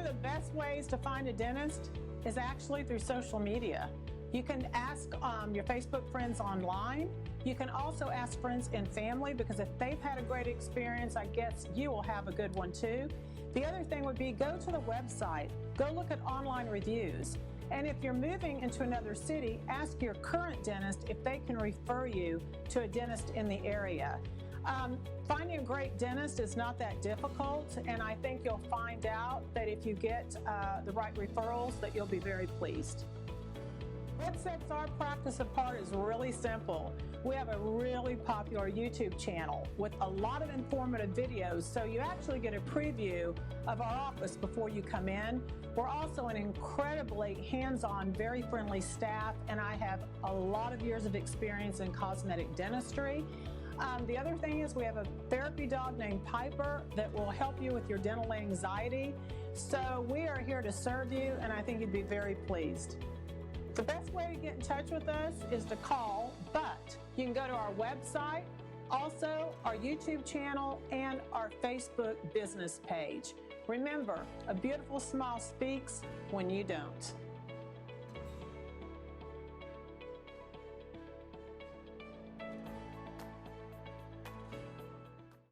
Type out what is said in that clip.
of the best ways to find a dentist is actually through social media. You can ask your Facebook friends online. You can also ask friends and family, because if they've had a great experience, I guess you will have a good one too. The other thing would be go to the website, go look at online reviews. And if you're moving into another city, ask your current dentist if they can refer you to a dentist in the area. Finding a great dentist is not that difficult, and I think you'll find out that if you get the right referrals, that you'll be very pleased. What sets our practice apart is really simple. We have a really popular YouTube channel with a lot of informative videos, so you actually get a preview of our office before you come in. We're also an incredibly hands-on, very friendly staff, and I have a lot of years of experience in cosmetic dentistry. The other thing is we have a therapy dog named Piper that will help you with your dental anxiety. So we are here to serve you, and I think you'd be very pleased. The best way to get in touch with us is to call, but you can go to our website, also our YouTube channel, and our Facebook business page. Remember, a beautiful smile speaks when you don't.